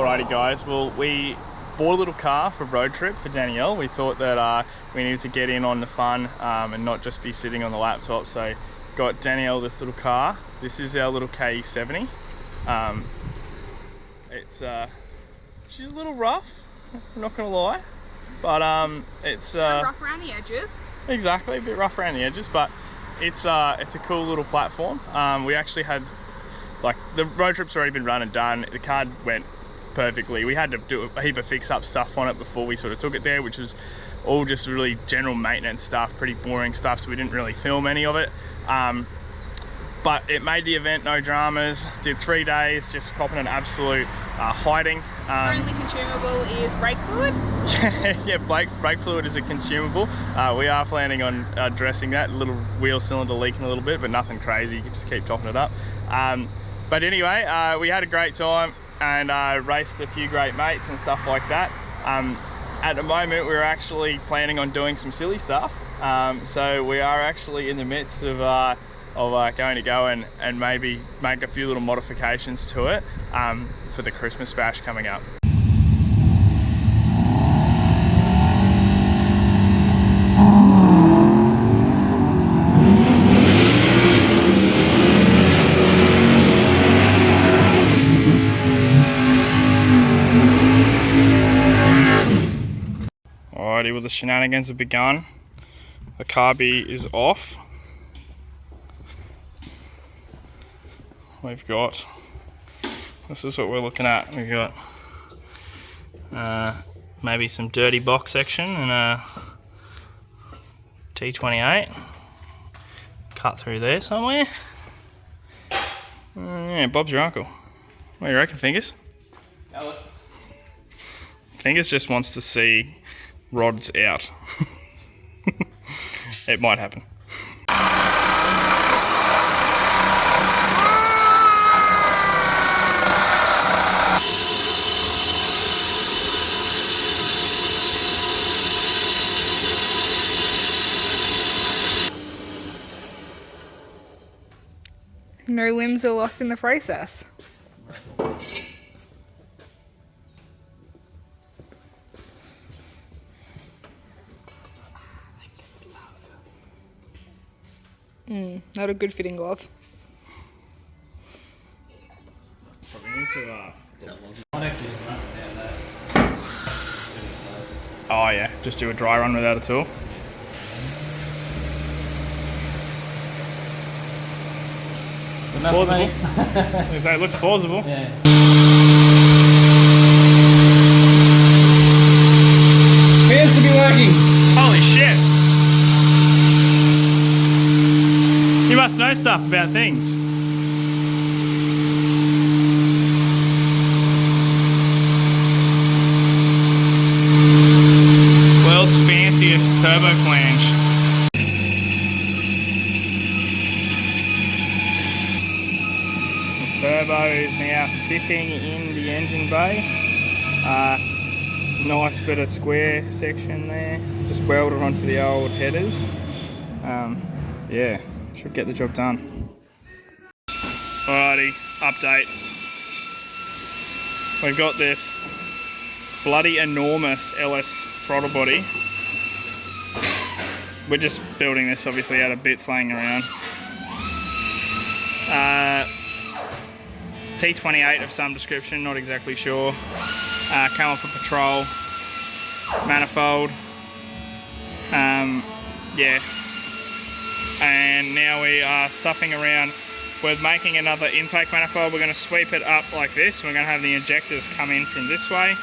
Alrighty guys, well we bought a little car for road trip for Danielle. We thought that we needed to get in on the fun and not just be sitting on the laptop, so got Danielle this little car. This is our little KE70. She's a little rough, I'm not gonna lie, but it's rough around the edges. Exactly, a bit rough around the edges, but it's a cool little platform. We actually had, like, the road trip's already been run and done. The car went perfectly. We had to do a heap of fix-up stuff on it before we sort of took it there, which was all just really general maintenance stuff, pretty boring stuff, so we didn't really film any of it. But it made the event no dramas. Did 3 days just copping an absolute hiding. Only consumable is brake fluid? Yeah, brake fluid is a consumable. We are planning on addressing that. A little wheel cylinder leaking a little bit, but nothing crazy. You can just keep topping it up. But anyway, we had a great time and raced a few great mates and stuff like that. At the moment, we're actually planning on doing some silly stuff. So we are actually in the midst of going to go and maybe make a few little modifications to it for the Christmas bash coming up. Alrighty, well the shenanigans have begun. The carby is off. We've got, this is what we're looking at. We've got maybe some dirty box section and a T28 cut through there somewhere. Yeah, Bob's your uncle. What do you reckon, Fingers? Hello. Fingers just wants to see rods out. It might happen. No limbs are lost in the process. Not a good fitting glove. Probably need to, oh yeah, just do a dry run without a tool. Plausible. It looks plausible. Yeah. Appears to be working. Holy shit! You must know stuff about things. World's fanciest turbo flange. Turbo is now sitting in the engine bay. Nice bit of square section there, just welded onto the old headers. Yeah, should get the job done. Alrighty, update. We've got this bloody enormous LS throttle body. We're just building this obviously out of bits laying around. T28 of some description, not exactly sure. Come for patrol, manifold, yeah. And now we are stuffing around. We're making another intake manifold. We're going to sweep it up like this. We're going to have the injectors come in from this way.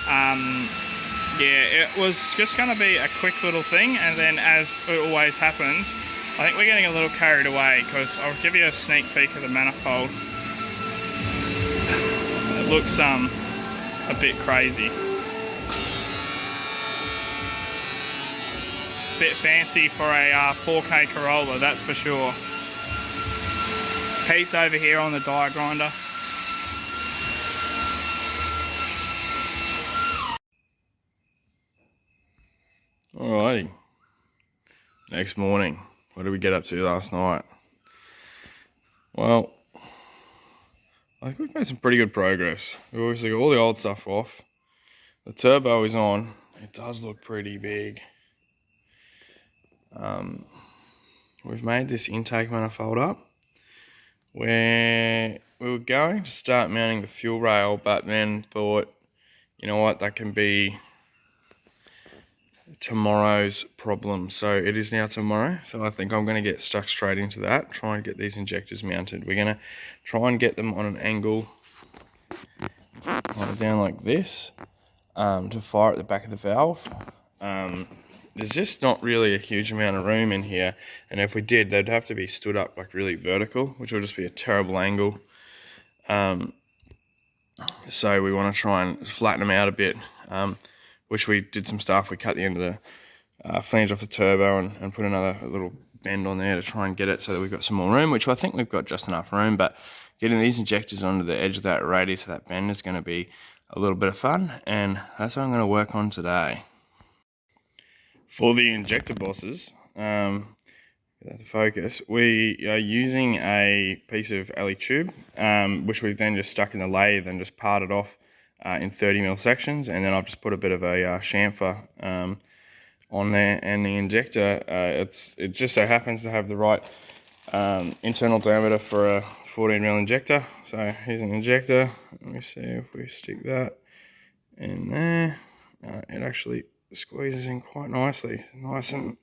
Yeah, it was just going to be a quick little thing, and then as it always happens, I think we're getting a little carried away, because I'll give you a sneak peek of the manifold. It looks a bit crazy. Bit fancy for a 4K Corolla, that's for sure. Pete's over here on the die grinder. Alrighty. Next morning, what did we get up to last night? Well, I think we've made some pretty good progress. We've obviously got all the old stuff off. The turbo is on. It does look pretty big. We've made this intake manifold up where we were going to start mounting the fuel rail, but then thought, you know what, that can be tomorrow's problem. So it is now tomorrow, so I think I'm going to get stuck straight into that, try and get these injectors mounted. We're going to try and get them on an angle kind of down like this to fire at the back of the valve. There's just not really a huge amount of room in here, and if we did, they'd have to be stood up like really vertical, which would just be a terrible angle. So we want to try and flatten them out a bit, which we did some stuff. We cut the end of the flange off the turbo and put another little bend on there to try and get it so that we've got some more room, which I think we've got just enough room, but getting these injectors onto the edge of that radius of that bend is going to be a little bit of fun, and that's what I'm going to work on today. For the injector bosses, the focus, we are using a piece of alley tube, which we've then just stuck in the lathe and just parted off in 30mm sections, and then I've just put a bit of a chamfer on there, and the injector, it just so happens to have the right internal diameter for a 14mm injector. So here's an injector. Let me see if we stick that in there. It actually squeezes in quite nicely, nice and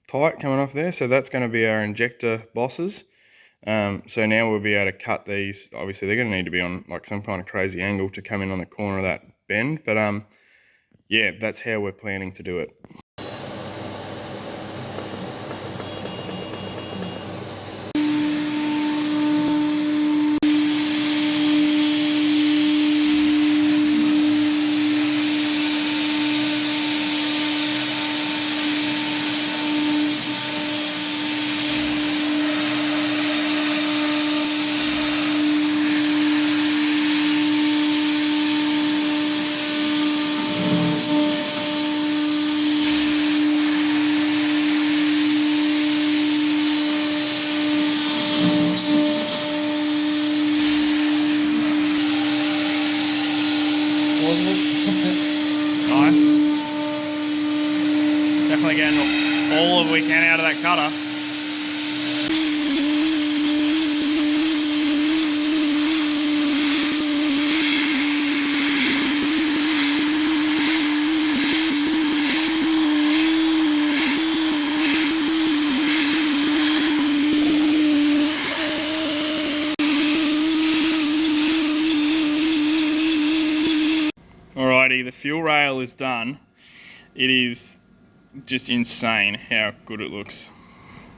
tight coming off there. So that's going to be our injector bosses. So now we'll be able to cut these. Obviously they're going to need to be on like some kind of crazy angle to come in on the corner of that bend, but yeah, that's how we're planning to do it. Nice. Definitely getting all of we can out of that cutter. Alrighty, the fuel rail is done. It is just insane how good it looks,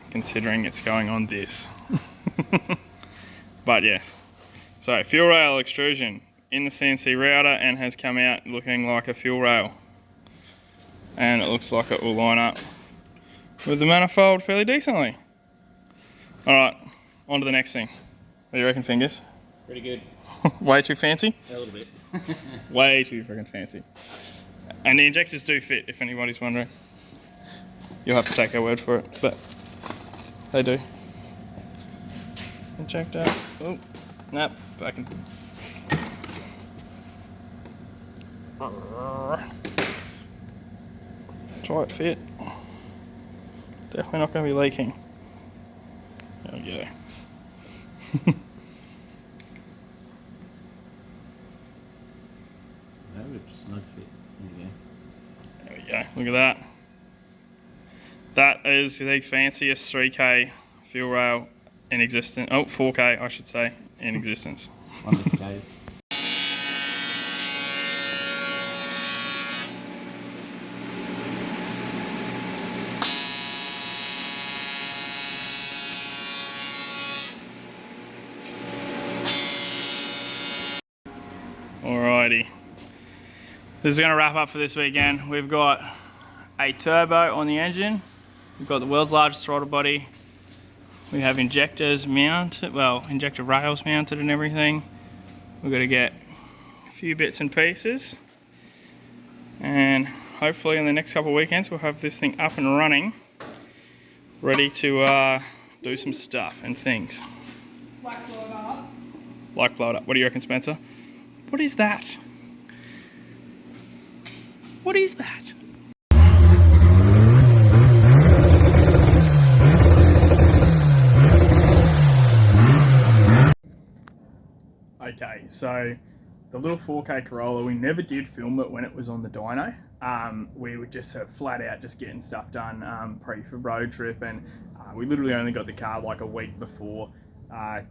considering it's going on this. But yes, so fuel rail extrusion in the CNC router and has come out looking like a fuel rail. And it looks like it will line up with the manifold fairly decently. Alright, on to the next thing. What do you reckon, fingers? Pretty good. Way too fancy? A little bit. Way too freaking fancy. And the injectors do fit, if anybody's wondering. You'll have to take our word for it, but they do. Injector. Oh, nope, fucking. Try it fit. Definitely not going to be leaking. There we go. Snug fit. There you go. There we go. Look at that. That is the fanciest 3K fuel rail in existence. Oh, 4K, I should say, in existence. On the potatoes. Alrighty. This is going to wrap up for this weekend. We've got a turbo on the engine. We've got the world's largest throttle body. We have injectors mounted, well, injector rails mounted and everything. We've got to get a few bits and pieces. And hopefully in the next couple of weekends we'll have this thing up and running, ready to do some stuff and things. Black fluid up. Like blow it up. What do you reckon, Spencer? What is that? What is that? Okay, so the little 4K Corolla, we never did film it when it was on the dyno. We were just flat out just getting stuff done pre for road trip, and we literally only got the car like a week before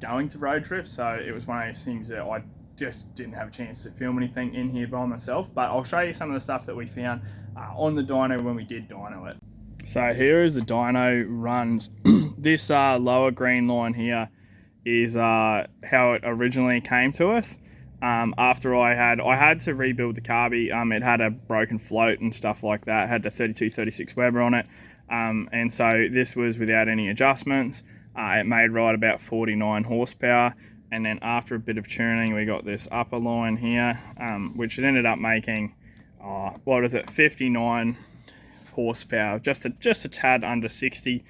going to road trip, so it was one of those things that I just didn't have a chance to film anything in here by myself. But I'll show you some of the stuff that we found on the dyno when we did dyno it. So here is the dyno runs. This lower green line here is how it originally came to us. After I had to rebuild the carby. It had a broken float and stuff like that. It had the 3236 Weber on it, and so this was without any adjustments. It made right about 49 horsepower, and then after a bit of tuning we got this upper line here, which it ended up making 59 horsepower, just a tad under 60.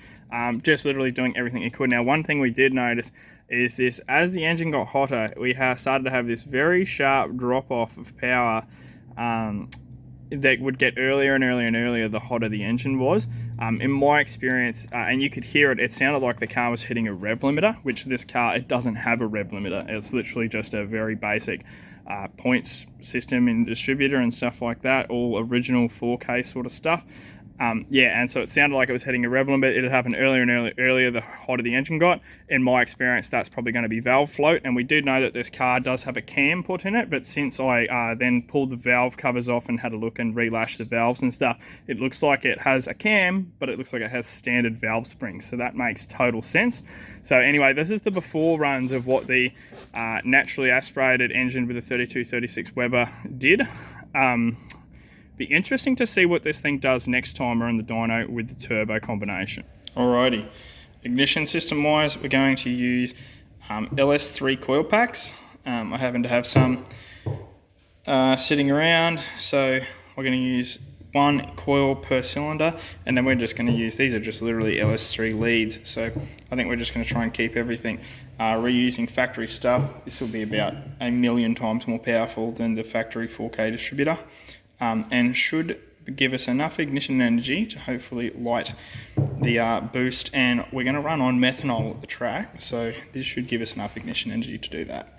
Just literally doing everything it could. Now, one thing we did notice is this: as the engine got hotter, we started to have this very sharp drop off of power that would get earlier and earlier and earlier the hotter the engine was. In my experience, and you could hear it, it sounded like the car was hitting a rev limiter, which this car, it doesn't have a rev limiter. It's literally just a very basic points system and distributor and stuff like that, all original 4K sort of stuff. Yeah, and so it sounded like it was hitting a rev limiter. It had happened earlier and earlier the hotter the engine got. In my experience, that's probably going to be valve float, and we do know that this car does have a cam put in it, but since I then pulled the valve covers off and had a look and relashed the valves and stuff, it looks like it has a cam, but it looks like it has standard valve springs, so that makes total sense. So anyway, this is the before runs of what the naturally aspirated engine with a 3236 Weber did. Be interesting to see what this thing does next time around the dyno with the turbo combination. Alrighty, ignition system wise, we're going to use LS3 coil packs. I happen to have some sitting around, so we're going to use one coil per cylinder, and then we're just going to use, these are just literally LS3 leads, so I think we're just going to try and keep everything reusing factory stuff. This will be about 1,000,000 times more powerful than the factory 4K distributor. And should give us enough ignition energy to hopefully light the boost, and we're going to run on methanol at the track, so this should give us enough ignition energy to do that.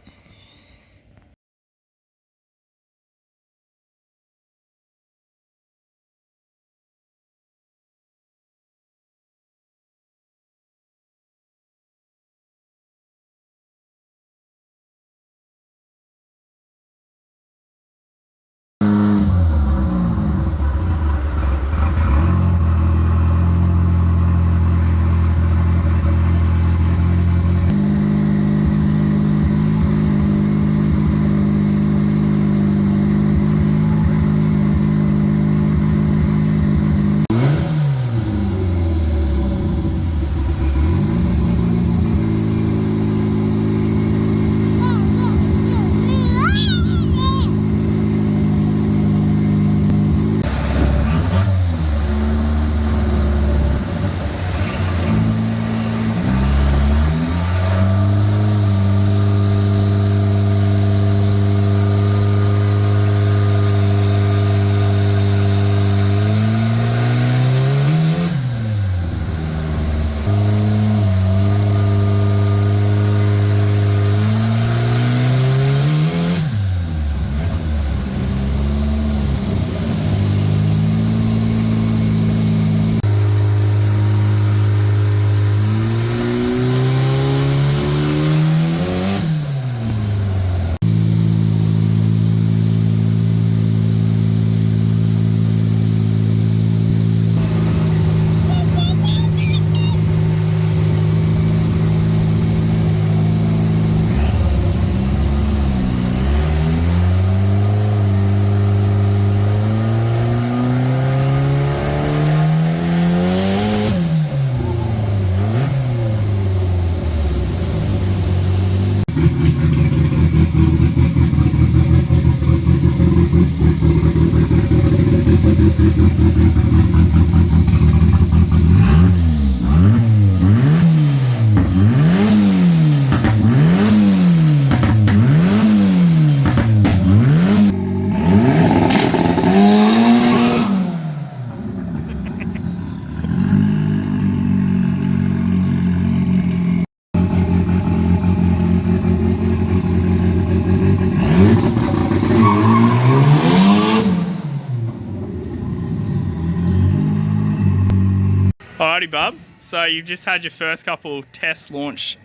bub. So you've just had your first couple test launch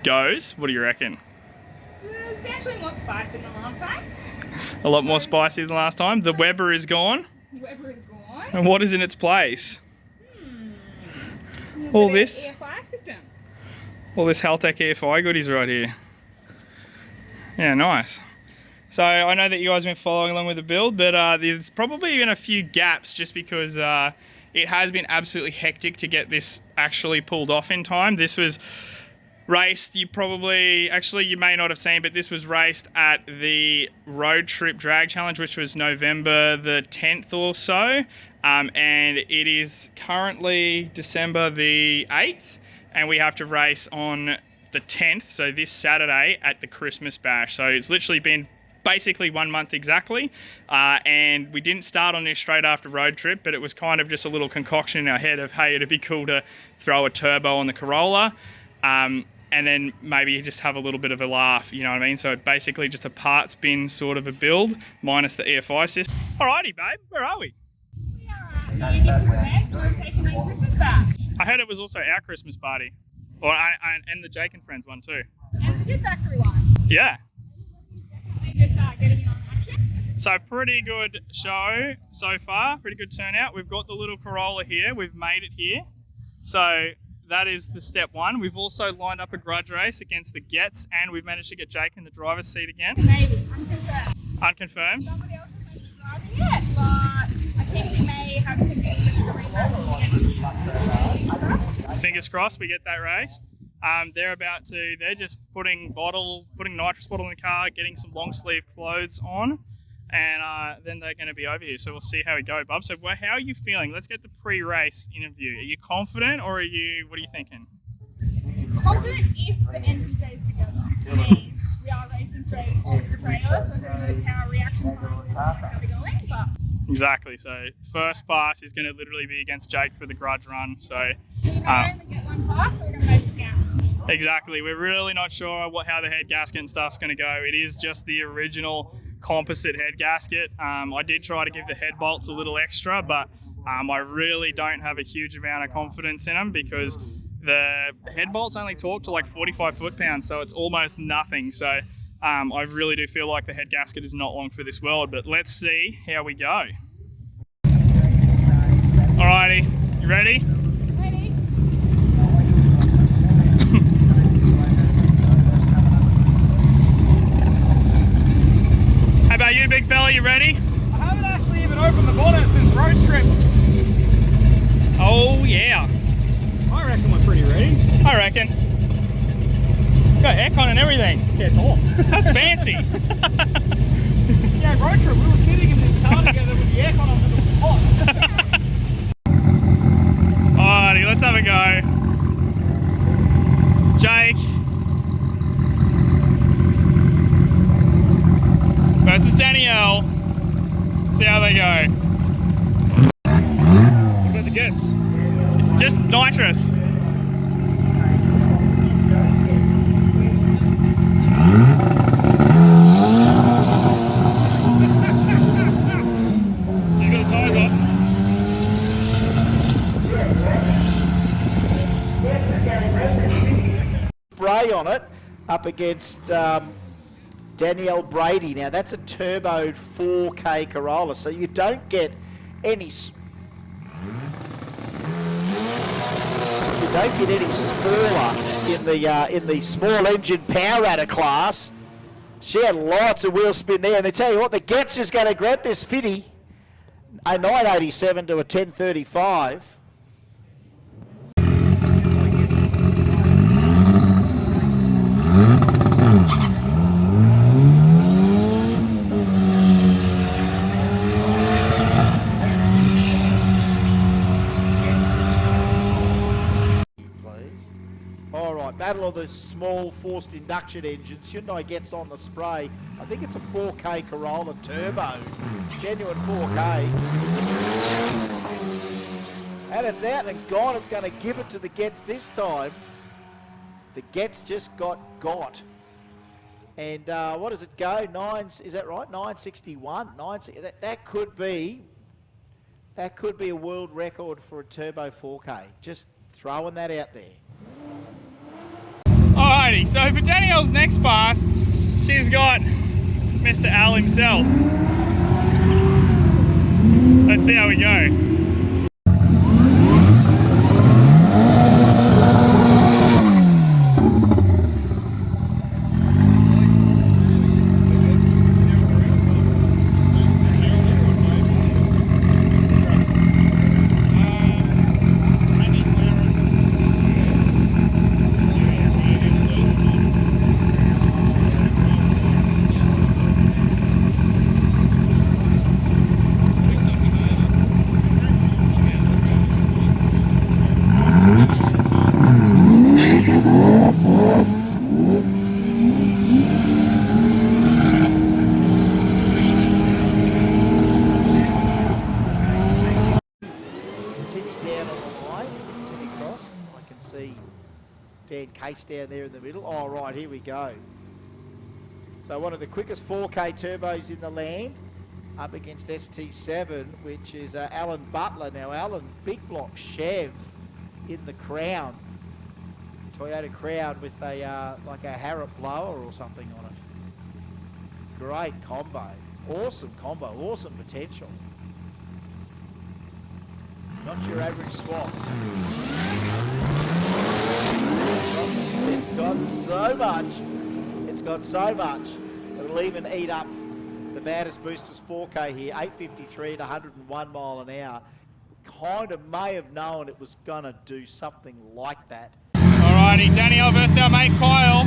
goes. What do you reckon? Substantially more spicy than last time. A lot more spicy than last time. The Weber is gone. The Weber is gone. And what is in its place? All this. EFI system. All this Haltech EFI goodies right here. Yeah, nice. So I know that you guys have been following along with the build, but there's probably been a few gaps just because it has been absolutely hectic to get this actually pulled off in time. This was raced, you may not have seen, but this was raced at the Road Trip Drag Challenge, which was November the 10th or so. And it is currently December the 8th, and we have to race on the 10th, so this Saturday at the Christmas Bash. So it's literally been basically 1 month exactly, and we didn't start on this straight after Road Trip, but it was kind of just a little concoction in our head of, hey, it'd be cool to throw a turbo on the Corolla, and then maybe just have a little bit of a laugh, you know what I mean? So it's basically just a parts bin sort of a build, minus the EFI system. Alrighty, babe, where are we? We are at the Overtaking Lane Christmas Bash. I heard it was also our Christmas party, and the Jake and Friends one too. And the Skip Factory one. Yeah. Just getting in on action. So pretty good show so far, pretty good turnout. We've got the little Corolla here, we've made it here. So that is the step one. We've also lined up a grudge race against the Gets, and we've managed to get Jake in the driver's seat again. Maybe, unconfirmed. Unconfirmed? Somebody else is maybe driving it, but I think we may have convinced them to rematch. Fingers crossed we get that race. They're just putting nitrous bottle in the car, getting some long sleeve clothes on, and then they're going to be over here. So we'll see how we go, bub. So how are you feeling? Let's get the pre-race interview. Are you confident, or what are you thinking? Confident if the engine stays together. I mean, we are racing straight off the trailer, so who knows how our reaction time is going to be going, but... Exactly, so first pass is going to literally be against Jake for the grudge run, so... We can only get one pass, so we're going to make it count. Exactly, we're really not sure how the head gasket and stuff's going to go. It is just the original composite head gasket. I did try to give the head bolts a little extra, but I really don't have a huge amount of confidence in them because the head bolts only torque to like 45 foot-pounds, so it's almost nothing. So I really do feel like the head gasket is not long for this world, but let's see how we go. Alrighty, you ready? Ready? How about you, big fella, you ready? I haven't actually even opened the bonnet since Road Trip. Oh yeah. I reckon we're pretty ready. I reckon. Got aircon and everything. Yeah, it's on. That's fancy. Yeah, Road Trip, we were sitting in this car together with the aircon on because it was hot. Alrighty, let's have a go. Jake versus Danielle. See how they go. What about the Gets? It's just nitrous. You got the tyres up. Spray on it up against Danielle Brady. Now that's a turboed 4K Corolla, so you don't get any smaller in the small engine power adder class. She had lots of wheel spin there, and they tell you what, the Gets is going to grab this 50, a 987 to a 1035. Battle of the small forced induction engines. Hyundai gets on the spray. I think it's a 4K Corolla turbo. Genuine 4K. And it's out and gone. It's going to give it to the Gets this time. The Gets just got. And what does it go? Is that right? 961. That could be That could be a world record for a turbo 4K. Just throwing that out there. Alrighty, so for Danielle's next pass, she's got Mr. Al himself. Let's see how we go. Case down there in the middle. Oh, right, here we go. So one of the quickest 4K turbos in the land up against ST7, which is Alan Butler. Now, Alan, big block Chev in the Crown. Toyota Crown with a like a Harrop blower or something on it. Great combo. Awesome combo. Awesome potential. Not your average swap. It's got so much. It's got so much. It'll even eat up the baddest boosters 4K here. 853 at 101 mile an hour. Kind of may have known it was gonna do something like that. Alrighty, Danielle versus our mate Kyle.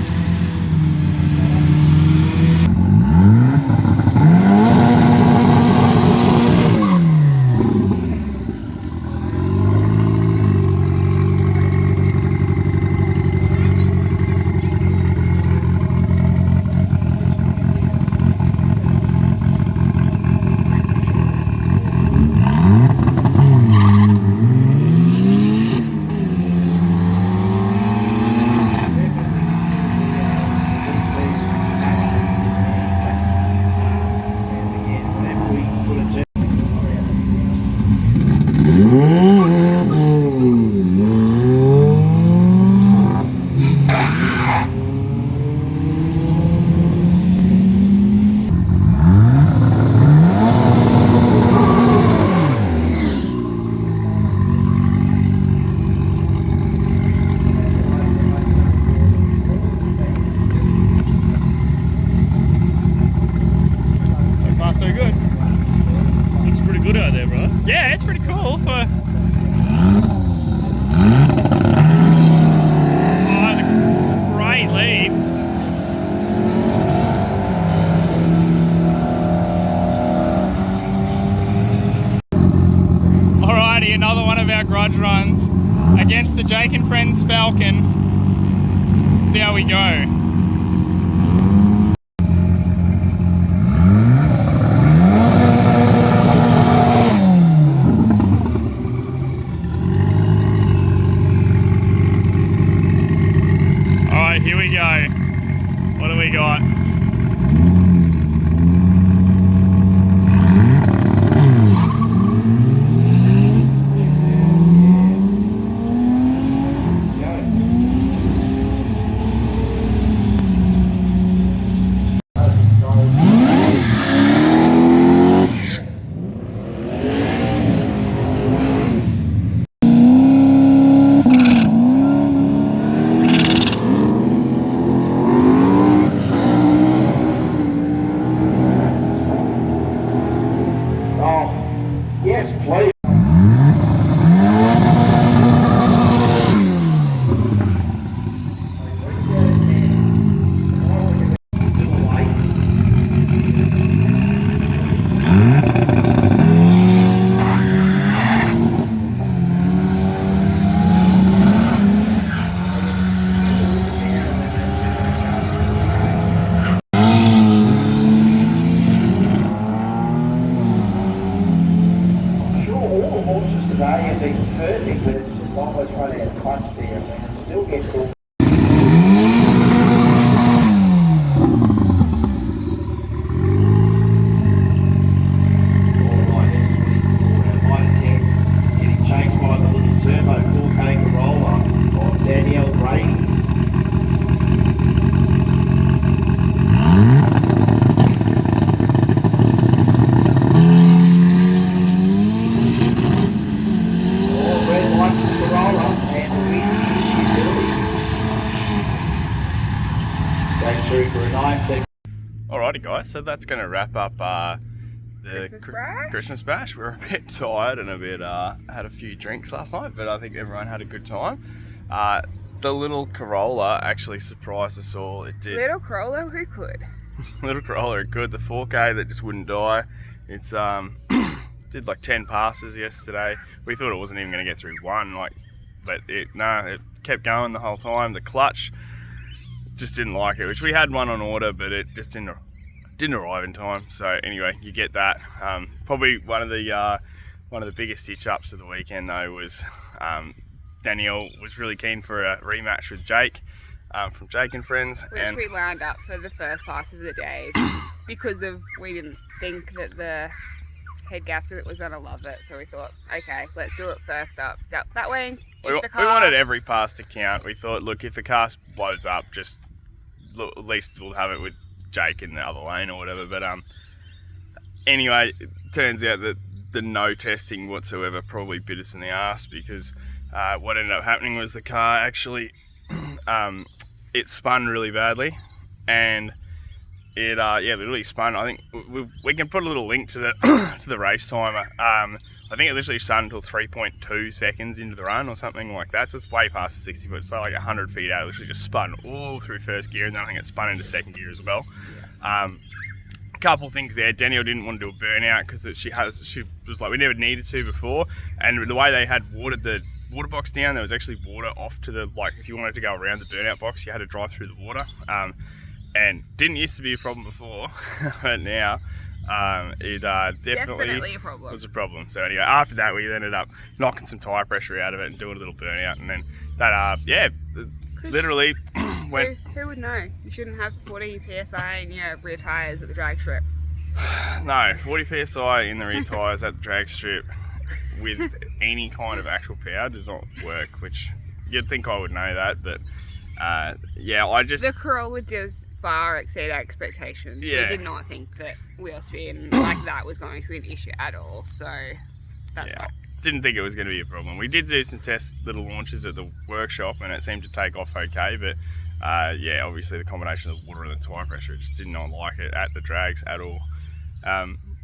Yeah, it's pretty cool for... Oh, great lead. Alrighty, another one of our grudge runs against the Jake and Friends Falcon. See how we go. Here we go. What do we got? through for a 19. Alrighty guys, so that's going to wrap up the Christmas bash. We were a bit tired and a bit had a few drinks last night, but I think everyone had a good time. The little Corolla actually surprised us all. It did. Little Corolla, who could? Little Corolla, it could. The 4K that just wouldn't die. It's did like 10 passes yesterday. We thought it wasn't even going to get through one, but it kept going the whole time. The clutch just didn't like it, which we had one on order, but it just didn't arrive in time. So anyway, you get that. Probably one of the biggest stitch ups of the weekend though was Danielle was really keen for a rematch with Jake from Jake and Friends, which we lined up for the first pass of the day because we didn't think that the head gasket was gonna love it, so we thought, okay, let's do it first up. That way, we wanted every pass to count. We thought, look, if the car blows up, just at least we'll have it with Jake in the other lane or whatever. But anyway, it turns out that the no testing whatsoever probably bit us in the ass, because what ended up happening was the car actually it spun really badly, and it literally spun. I think we can put a little link to the to the race timer. I think it literally spun until 3.2 seconds into the run or something like that. So it's way past the 60 foot. So like 100 feet out, it literally just spun all through first gear, and then I think it spun into second gear as well. Couple things there. Danielle didn't want to do a burnout because she was like, we never needed to before, and the way they had watered the water box down, there was actually water off to the, like, if you wanted to go around the burnout box, you had to drive through the water. And didn't used to be a problem before, but now it definitely a problem. was a problem. So anyway, after that we ended up knocking some tyre pressure out of it and doing a little burnout, and then that literally went. Who would know? You shouldn't have 40 psi in your rear tyres at the drag strip. No, 40 psi in the rear tyres at the drag strip with any kind of actual power does not work, which you'd think I would know that, but the Corolla does far exceed our expectations. Yeah. We did not think that wheel spin like that was going to be an issue at all, so that's all. Didn't think it was going to be a problem. We did do some test little launches at the workshop and it seemed to take off okay, but obviously the combination of the water and the tyre pressure, just did not like it at the drags at all.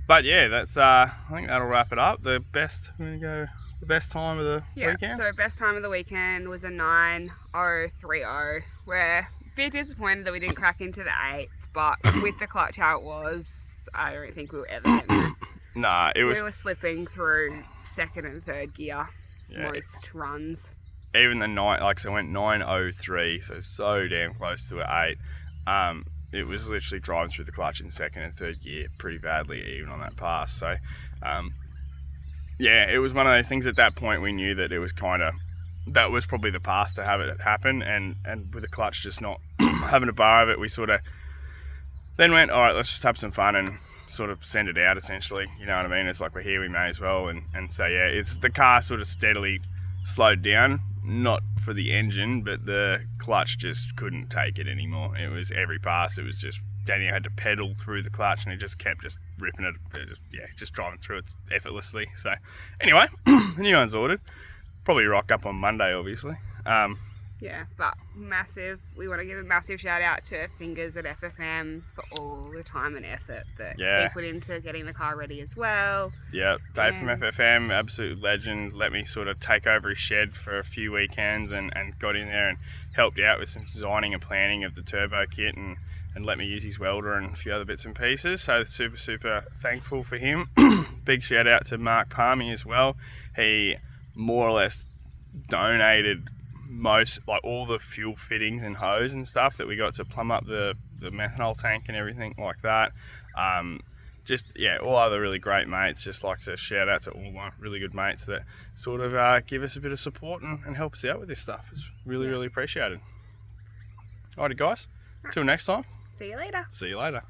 But yeah, that's I think that'll wrap it up. The best time of the weekend? So best time of the weekend was a 9:030. We're a bit disappointed that we didn't crack into the 8s, but with the clutch how it was, I don't think we were ever getting it. Nah, we were slipping through second and third gear most runs. Even the night, so it went 9:03, so damn close to an 8. It was literally driving through the clutch in second and third gear pretty badly, even on that pass. So, it was one of those things. At that point, we knew that it was that was probably the pass to have it happen. And with the clutch just not having a bar of it, we sort of then went, all right, let's just have some fun and sort of send it out. Essentially, you know what I mean? It's like, we're here, we may as well. And so it's the car sort of steadily slowed down. Not for the engine, but the clutch just couldn't take it anymore. It was every pass, it was just, Daniel had to pedal through the clutch and it just kept just ripping it, just driving through it effortlessly. So anyway, the new one's ordered. Probably rock up on Monday, obviously. But massive, we want to give a massive shout out to Fingers at FFM for all the time and effort that he put into getting the car ready as well. Yeah, Dave from FFM, absolute legend, let me sort of take over his shed for a few weekends and got in there and helped out with some designing and planning of the turbo kit and let me use his welder and a few other bits and pieces. So super thankful for him. Big shout out to Mark Palmy as well. He more or less donated all the fuel fittings and hose and stuff that we got to plumb up the methanol tank and everything like that. All other really great mates. Just like to shout out to all my really good mates that sort of give us a bit of support and help us out with this stuff. It's really appreciated. Alrighty guys, till next time. See you later. See you later.